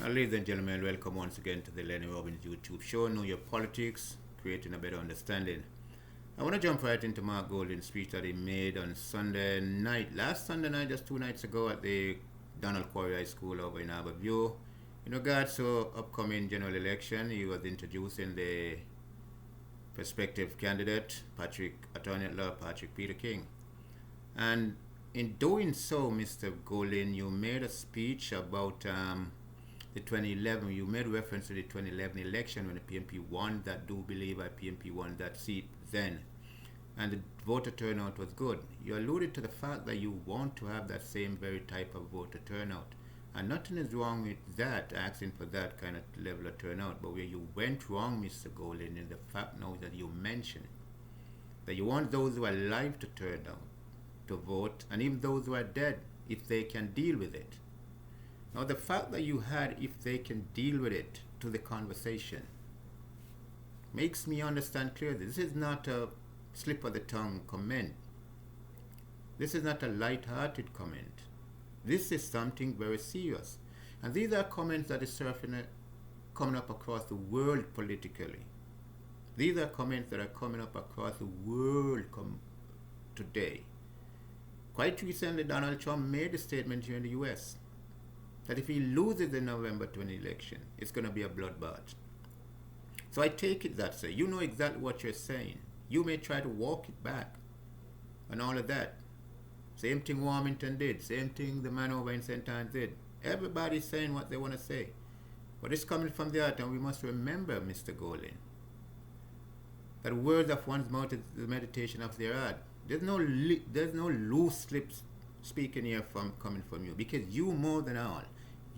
Ladies and gentlemen, welcome once again to the Lenny Robbins YouTube show, Know Your Politics, Creating a Better Understanding. I want to jump right into Mark Golding's speech that he made on Sunday night, last Sunday night, just 2 nights ago at the Donald Quarry High School over in Harborview. In regards to upcoming general election, he was introducing the prospective candidate, Attorney at Law Patrick Peter King. And in doing so, Mr. Golding, you made a speech about the 2011, you made reference to the 2011 election when the PNP won that. Do believe that PNP won that seat then, and the voter turnout was good. You alluded to the fact that you want to have that same very type of voter turnout, and nothing is wrong with that, asking for that kind of level of turnout. But where you went wrong, Mr. Golding, is the fact now that you mentioned that you want those who are alive to turn out to vote, and even those who are dead, if they can deal with it. Now, the fact that you had "if they can deal with it" to the conversation makes me understand clearly this is not a slip of the tongue comment. This is not a light-hearted comment. This is something very serious. And these are comments that is coming up across the world politically. These are comments that are coming up across the world today. Quite recently, Donald Trump made a statement here in the US that if he loses the November 20 election, it's going to be a bloodbath. So I take it that, sir, you know exactly what you're saying. You may try to walk it back and all of that. Same thing Warmington did. Same thing the man over in St. Anne's did. Everybody's saying what they want to say. But it's coming from the heart, and we must remember, Mr. Golding, that words of one's mouth is the meditation of their heart. There's no loose lips speaking here coming from you, because you more than all,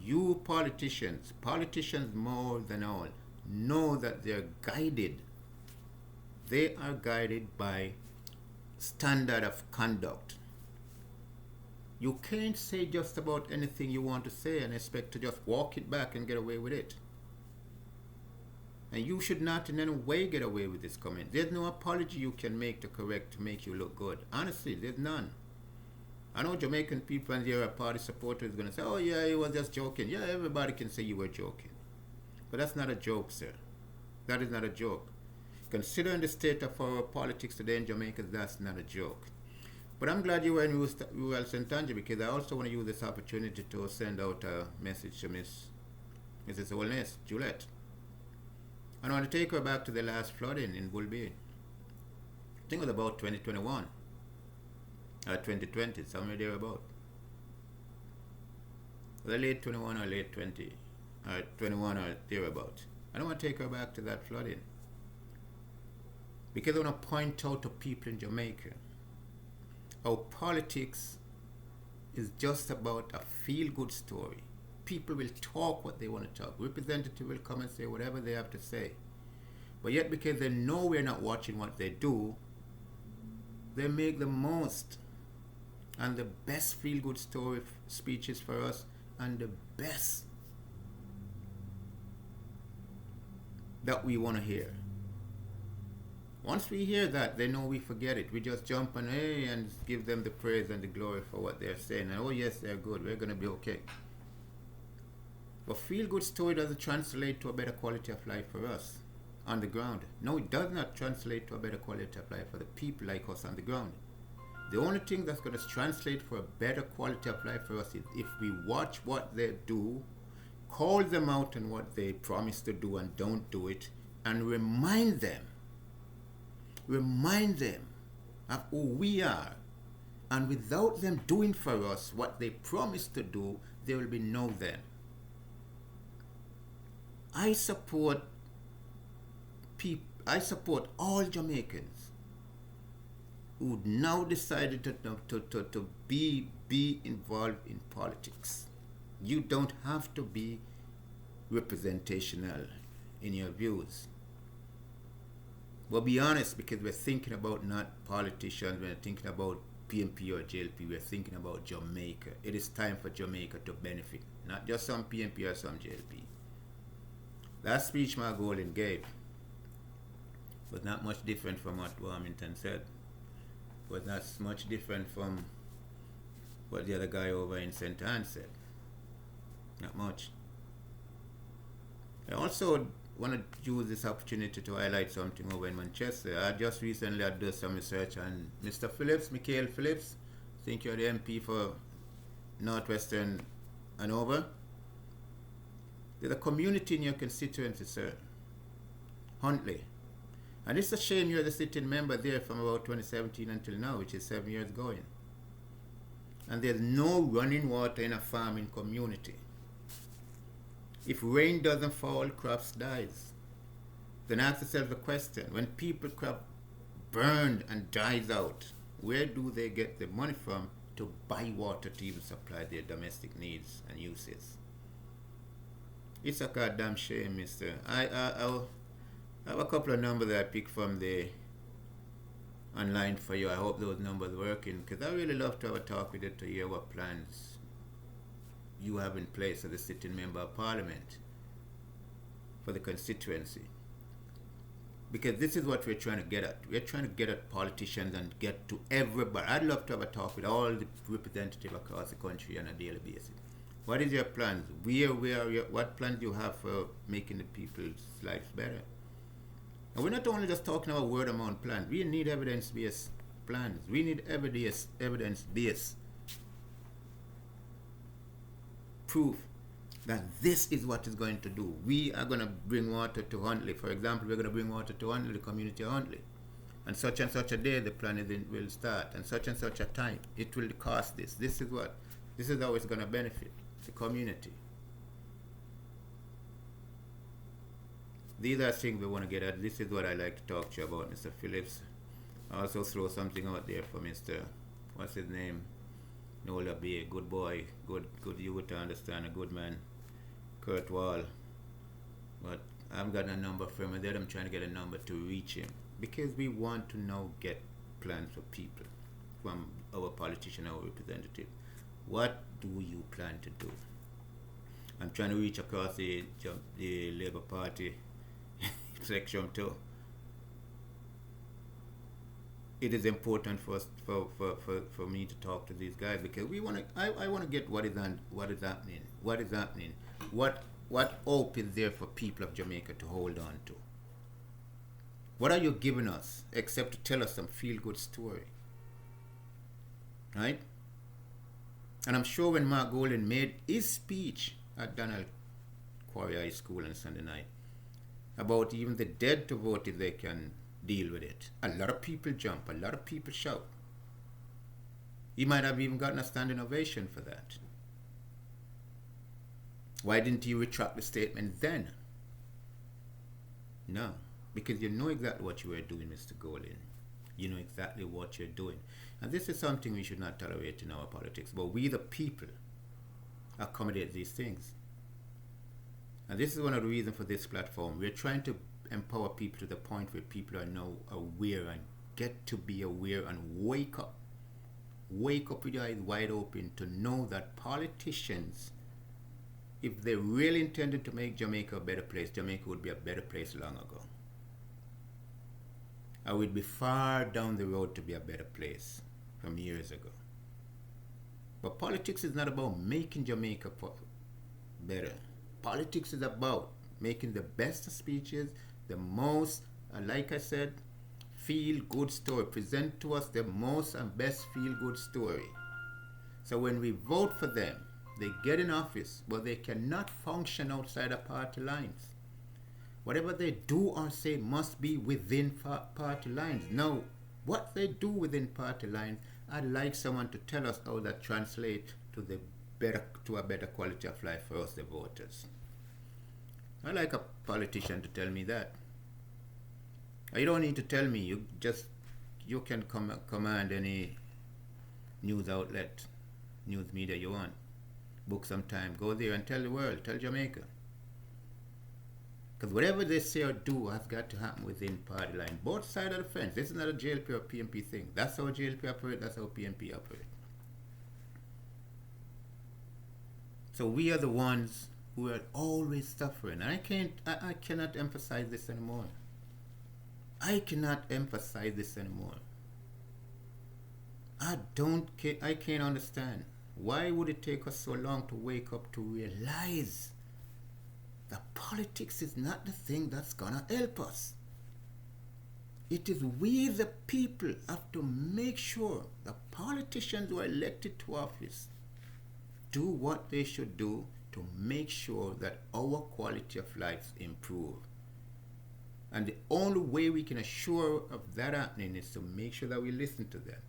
you politicians more than all, know that they are guided by standard of conduct. You can't say just about anything you want to say and expect to just walk it back and get away with it. And you should not in any way get away with this comment. There's no apology you can make to make you look good. Honestly, there's none. I know Jamaican people and their party supporters are going to say, "Oh yeah, he was just joking." Yeah, everybody can say you were joking. But that's not a joke, sir. That is not a joke. Considering the state of our politics today in Jamaica, that's not a joke. But I'm glad you were in Rural St. Ange, because I also want to use this opportunity to send out a message to Mrs. Holness, Juliet. I want to take her back to the last flooding in Bull Bay. I think it was about 2021. 2020, somewhere thereabout. The late 21 or late 20, 21 or thereabout. I don't want to take her back to that flooding, because I want to point out to people in Jamaica how politics is just about a feel-good story. People will talk what they want to talk. Representatives will come and say whatever they have to say. But yet, because they know we're not watching what they do, they make the most and the best feel-good story speeches for us, and the best that we want to hear. Once we hear that, they know we forget it. We just jump on and give them the praise and the glory for what they're saying. And oh yes, they're good. We're going to be okay. But feel-good story doesn't translate to a better quality of life for us on the ground. No, it does not translate to a better quality of life for the people like us on the ground. The only thing that's going to translate for a better quality of life for us is if we watch what they do, call them out on what they promise to do and don't do it, and remind them of who we are. And without them doing for us what they promise to do, there will be no them. I support all Jamaicans who now decided to be involved in politics. You don't have to be representational in your views. But be honest, because we're thinking about not politicians, we're thinking about PNP or JLP, we're thinking about Jamaica. It is time for Jamaica to benefit, not just some PNP or some JLP. That speech Mark Golding gave was not much different from what Warmington said. Was not much different from what the other guy over in St. Anne said. Not much. I also want to use this opportunity to highlight something over in Manchester. I just recently had done some research on Mr. Phillips, Michael Phillips. I think you're the MP for Northwestern Hanover. There's a community in your constituency, sir. Huntley. And it's a shame you're the sitting member there from about 2017 until now, which is 7 years going. And there's no running water in a farming community. If rain doesn't fall, crops dies. Then ask yourself the question, when people crop burned and dies out, where do they get the money from to buy water to even supply their domestic needs and uses? It's a goddamn shame, mister. I have a couple of numbers that I picked from the online for you. I hope those numbers working, because I really love to have a talk with you to hear what plans you have in place as a sitting member of parliament for the constituency. Because this is what we're trying to get at. We're trying to get at politicians and get to everybody. I'd love to have a talk with all the representatives across the country on a daily basis. What is your plans? What plans do you have for making the people's lives better? And we're not only just talking about word amount plans. We need evidence-based plans. We need evidence-based proof that this is what is going to do. We are going to bring water to Huntley. For example, we're going to bring water to Huntley, the community of Huntley. And such a day the plan will start. And such a time. It will cost this. This is how it's going to benefit the community. These are things we want to get at. This is what I like to talk to you about, Mr. Phillips. I also throw something out there for Mr. What's his name? Nola B, good boy, good youth to understand, a good man, Kurt Wall. But I haven't got a number from him. I'm trying to get a number to reach him, because we want to now get plans for people from our politician, our representative. What do you plan to do? I'm trying to reach across the Labour Party section too. It is important for us, for me to talk to these guys, because I want to get what is happening, what hope is there for people of Jamaica to hold on to. What are you giving us except to tell us some feel-good story, right? And I'm sure when Mark Golden made his speech at Donald Quarry High School on Sunday night about even the dead to vote if they can deal with it, a lot of people jump, a lot of people shout. He might have even gotten a standing ovation for that. Why didn't you retract the statement then? No, because you know exactly what you were doing, Mr. Golden. You know exactly what you're doing. And this is something we should not tolerate in our politics. But we, the people, accommodate these things. And this is one of the reasons for this platform. We're trying to empower people to the point where people are now aware and get to be aware and wake up with your eyes wide open to know that politicians, if they really intended to make Jamaica a better place, Jamaica would be a better place long ago. I would be far down the road to be a better place from years ago. But politics is not about making Jamaica better. Politics is about making the best speeches, the most, like I said, feel-good story. Present to us the most and best feel-good story. So when we vote for them, they get in office, but they cannot function outside of party lines. Whatever they do or say must be within party lines. Now, what they do within party lines, I'd like someone to tell us how that translates to a better quality of life for us, the voters. I'd like a politician to tell me that. You don't need to tell me. You can command any news outlet, news media you want. Book some time. Go there and tell the world. Tell Jamaica. Because whatever they say or do has got to happen within party line. Both sides of the fence. This is not a JLP or PNP thing. That's how JLP operate. That's how PNP operate. So we are the ones who are always suffering. I cannot emphasize this anymore. I cannot emphasize this anymore. I can't understand. Why would it take us so long to wake up to realize that politics is not the thing that's gonna help us. It is we the people have to make sure the politicians who are elected to office do what they should do to make sure that our quality of life improve. And the only way we can assure of that happening is to make sure that we listen to them.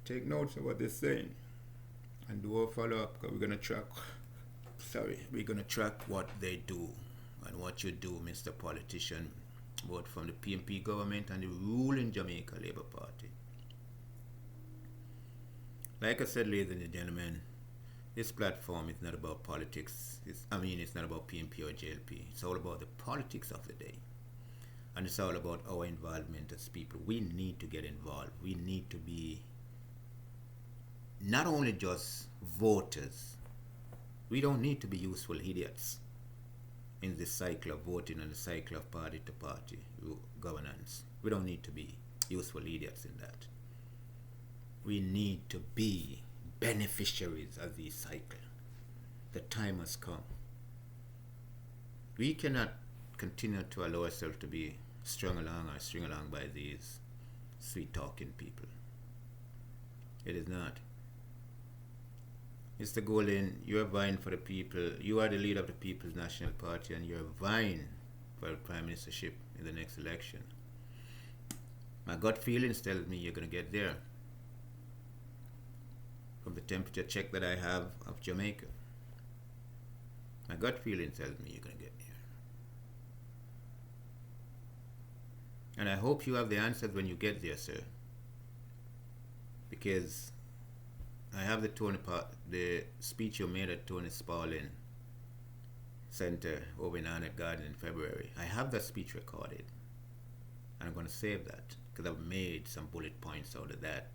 Take notes of what they're saying and do a follow-up, because we're gonna track what they do and what you do, Mr. Politician, both from the PNP government and the ruling Jamaica Labour Party. Like I said, ladies and gentlemen, this platform is not about politics. It's not about PNP or JLP. It's all about the politics of the day. And it's all about our involvement as people. We need to get involved. We need to be not only just voters. We don't need to be useful idiots in this cycle of voting and the cycle of party-to-party governance. We don't need to be useful idiots in that. We need to be beneficiaries of this cycle. The time has come. We cannot continue to allow ourselves to be strung along by these sweet-talking people. It is not. Mr. Golden, you are vying for the people. You are the leader of the People's National Party, and you are vying for the prime ministership in the next election. My gut feelings tells me you're going to get there. From the temperature check that I have of Jamaica, my gut feeling tells me you're going to get there. And I hope you have the answers when you get there, sir. Because I have the speech you made at Tony Spaulding Center over in Arnett Garden in February. I have that speech recorded. And I'm going to save that because I've made some bullet points out of that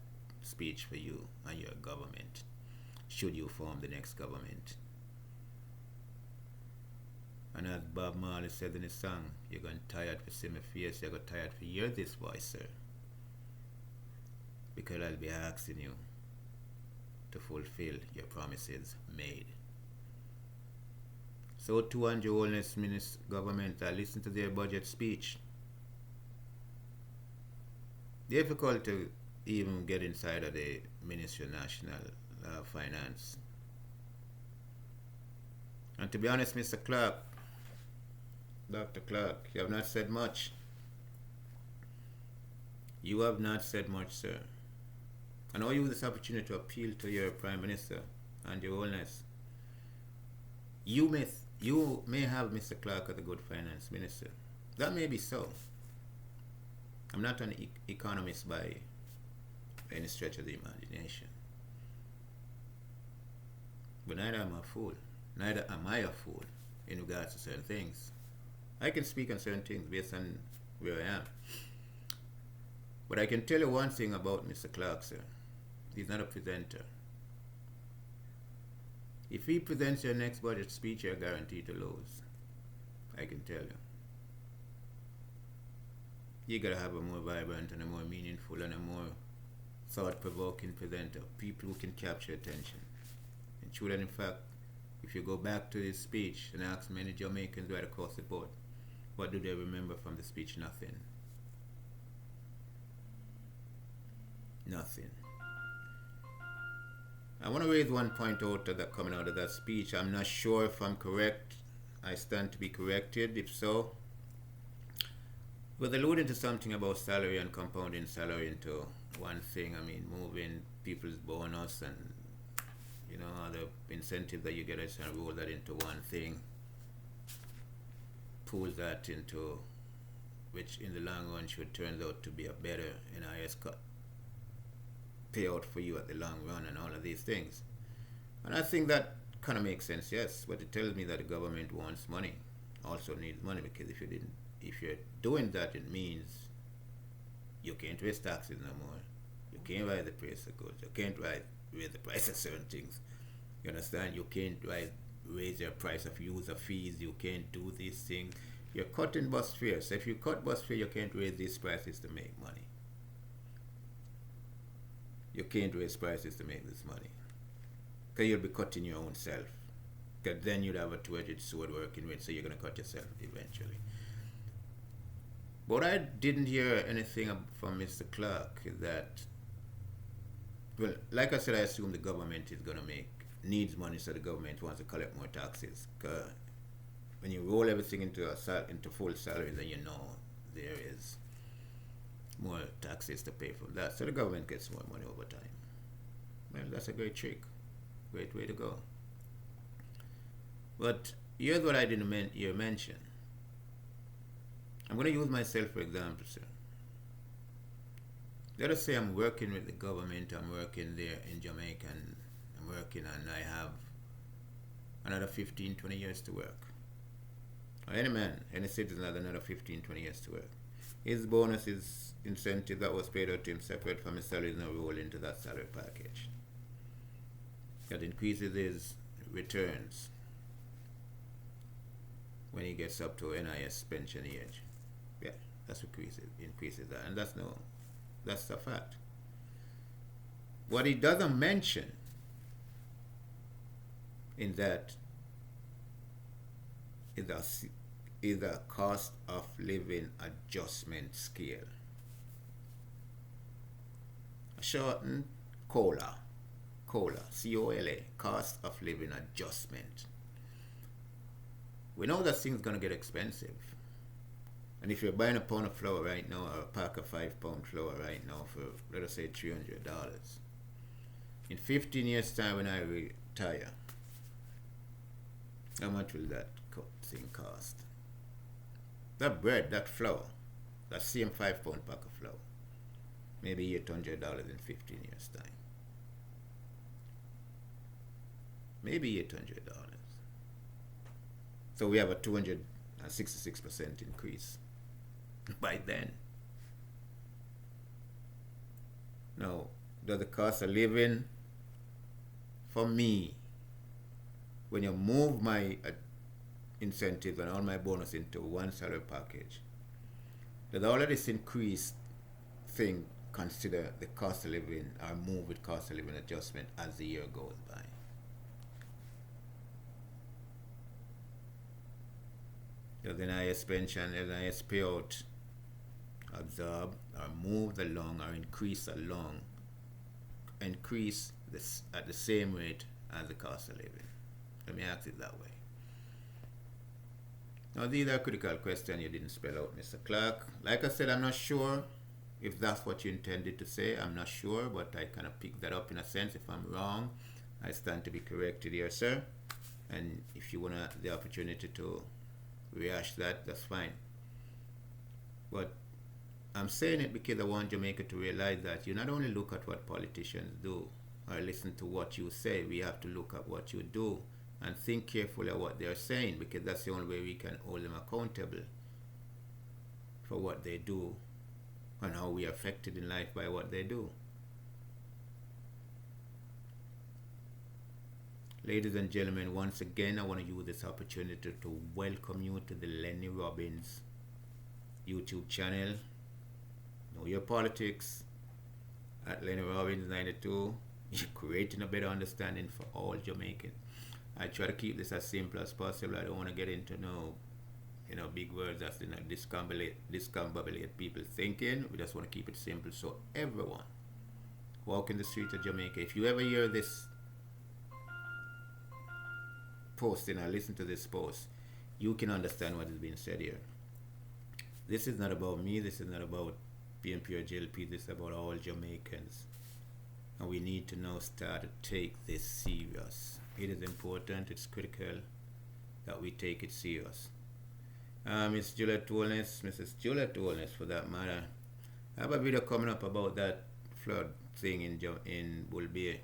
speech for you and your government, should you form the next government. And as Bob Marley said in his song, you're going tired to see my face, you're going tired to hear this voice, sir. Because I'll be asking you to fulfill your promises made. So too, and your Holiness government, I listened to their budget speech. Difficult to even get inside of the Ministry of National Finance. And to be honest, Mr. Clark, Dr. Clark, you have not said much. You have not said much, sir. And I use this opportunity to appeal to your Prime Minister and your Holiness. You may have Mr. Clark as a good finance minister. That may be so. I'm not an economist by any stretch of the imagination. But neither am I a fool. Neither am I a fool in regards to certain things. I can speak on certain things based on where I am. But I can tell you one thing about Mr. Clark, sir. He's not a presenter. If he presents your next budget speech, you're guaranteed to lose. I can tell you. You gotta have a more vibrant and a more meaningful and a more thought-provoking presenter. People who can capture attention. And true that, in fact, if you go back to his speech and ask many Jamaicans right across the board, what do they remember from the speech? Nothing. Nothing. I want to raise one point out that coming out of that speech. I'm not sure if I'm correct. I stand to be corrected. If so, was alluding to something about salary and compounding salary into one thing. I mean, moving people's bonus and, you know, other incentives that you get and roll that into one thing. Pull that into, which in the long run should turn out to be a better NIS cut payout for you at the long run and all of these things. And I think that kind of makes sense, yes. But it tells me that the government wants money, also needs money, because if you're doing that, it means you can't raise taxes no more. You can't raise the price of goods. You can't raise the price of certain things. You understand? You can't raise your price of user fees. You can't do these things. You're cutting bus fares. So if you cut bus fare, you can't raise these prices to make money. You can't raise prices to make this money, because you'll be cutting your own self. Because then you'd have a two-edged sword working with, so you're going to cut yourself eventually. But I didn't hear anything from Mr. Clark is that, well, like I said, I assume the government is going to needs money, so the government wants to collect more taxes. Cause when you roll everything into full salary, then you know there is more taxes to pay for that. So the government gets more money over time. Well, that's a great trick. Great way to go. But here's what I didn't mention. I'm going to use myself for example, sir. Let us say I'm working with the government, I'm working there in Jamaica, and I'm working and I have another 15, 20 years to work. Or any man, any citizen has another 15, 20 years to work. His bonus, his incentive that was paid out to him separate from his salary is now rolled into that salary package. That increases his returns when he gets up to NIS pension age. Yeah, that's increases that, and that's a fact. What he doesn't mention in that is a cost of living adjustment scale. A shortened COLA, C-O-L-A, cost of living adjustment. We know that thing's gonna get expensive. And if you're buying a pound of flour right now, or a pack of 5-pound flour right now for, let us say, $300, in 15 years' time when I retire, how much will that thing cost? That bread, that flour, that same 5-pound pack of flour, maybe $800 in 15 years' time. Maybe $800. So we have a 266% increase by then. Now, does the cost of living for me, when you move my incentives and all my bonus into one salary package, does all of this increased thing consider the cost of living or move with cost of living adjustment as the year goes by? Does the NIS pension, the NIS payout absorb or move along or increase this at the same rate as the cost of living? Let me ask it that way. Now, these are critical questions you didn't spell out, Mr. Clark. Like I said, I'm not sure if that's what you intended to say. I'm not sure, but I kind of picked that up in a sense. If I'm wrong, I stand to be corrected here, sir. And if you want the opportunity to rehash that, that's fine. But I'm saying it because I want Jamaica to realize that you not only look at what politicians do or listen to what you say, we have to look at what you do and think carefully of what they're saying, because that's the only way we can hold them accountable for what they do and how we are affected in life by what they do. Ladies and gentlemen, once again, I want to use this opportunity to welcome you to the Lennie Robbins YouTube channel. Know Your Politics at LennieRobbins92. You're creating a better understanding for all Jamaicans. I try to keep this as simple as possible. I don't want to get into big words that's discombobulate people thinking. We just want to keep it simple so everyone walking the streets of Jamaica, if you ever hear this posting or listen to this post, you can understand what is being said here. This is not about me, this is not about PNP or JLP, this is about all Jamaicans. And we need to now start to take this serious. It is important, it's critical that we take it serious. Mrs. Juliet Wellness for that matter, I have a video coming up about that flood thing in Bull Bay.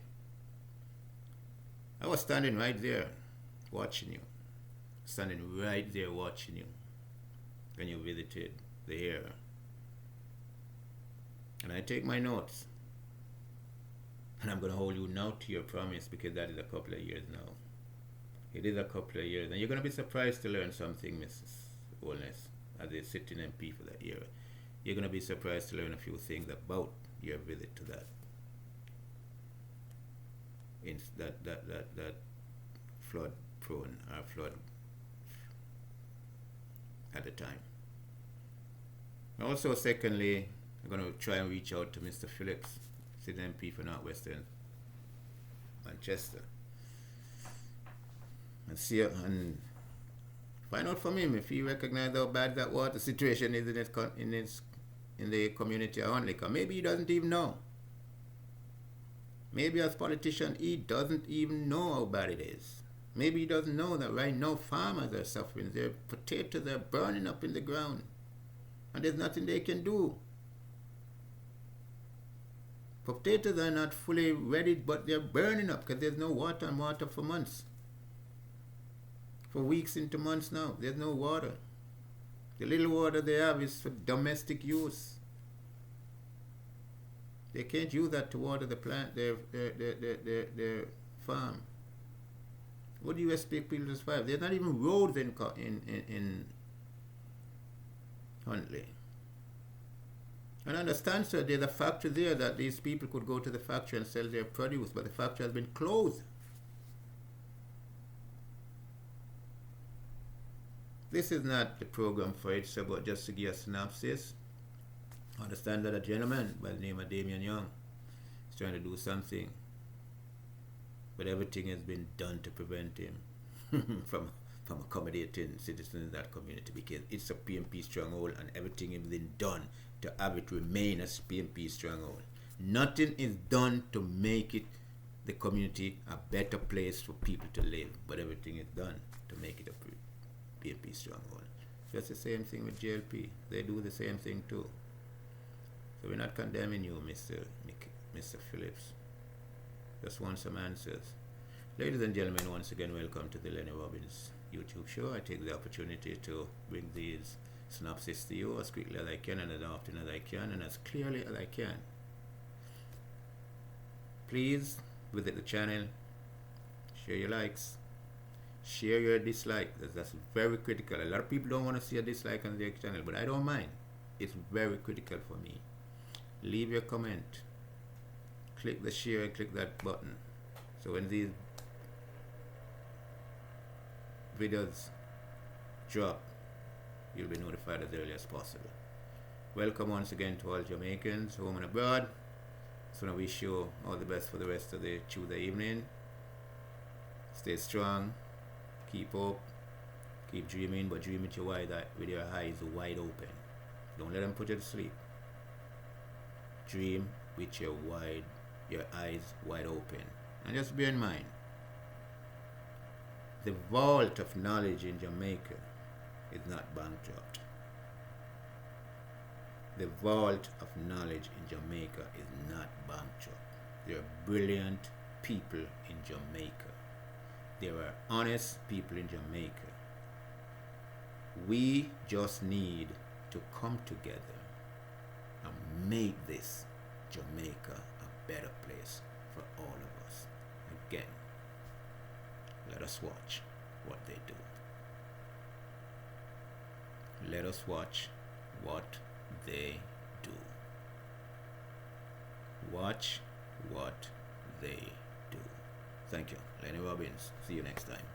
I was standing right there watching you. When you visited the area. And I take my notes. And I'm going to hold you now to your promise, because that is a couple of years now. It is a couple of years. And you're going to be surprised to learn something, Mrs. Wellness, as a sitting MP for that era. You're going to be surprised to learn a few things about your visit to that flood prone or flood at the time. Also, secondly, I'm going to try and reach out to Mr. Phillips, sitting MP for Northwestern Manchester, and see and find out from him if he recognizes how bad that water situation is in the community around. Because maybe he doesn't even know. Maybe as a politician, he doesn't even know how bad it is. Maybe he doesn't know that right now farmers are suffering. Their potatoes are burning up in the ground, and there's nothing they can do. Potatoes are not fully ready, but they're burning up because there's no water and water for months. For weeks into months now, there's no water. The little water they have is for domestic use. They can't use that to water the plant, their farm. What do you expect people to survive? There's not even roads in Huntley. And I understand, sir, there's a factory there that these people could go to the factory and sell their produce, but the factory has been closed. This is not the program for it, sir, but just to give a synopsis. I understand that a gentleman by the name of Damien Young is trying to do something, but everything has been done to prevent him from accommodating citizens in that community, because it's a PMP stronghold and everything has been done to have it remain as PMP stronghold. Nothing is done to make it, the community, a better place for people to live, but everything is done to make it a PMP stronghold. Just the same thing with JLP. They do the same thing too. So we're not condemning you, Mr. Phillips. Just want some answers. Ladies and gentlemen, once again, welcome to the Lennie Robbins YouTube show. I take the opportunity to bring these synopsis to you as quickly as I can, and as often as I can, and as clearly as I can. Please visit the channel, share your likes, share your dislike. That's very critical. A lot of people don't want to see a dislike on their channel, but I don't mind. It's very critical for me. Leave your comment, click the share and click that button, so when these videos drop, you'll be notified as early as possible. Welcome once again to all Jamaicans, home and abroad. So I wish you all the best for the rest of the Tuesday evening. Stay strong, keep hope, keep dreaming, but dream with your eyes wide open. Don't let them put you to sleep. Dream with your eyes wide open. And just bear in mind, the vault of knowledge in Jamaica is not bankrupt. The vault of knowledge in Jamaica is not bankrupt. There are brilliant people in Jamaica. There are honest people in Jamaica. We just need to come together and make this Jamaica a better place for all of us. Again, let us watch what they do. Let us watch what they do. Watch what they do. Thank you. Lennie Robbins. See you next time.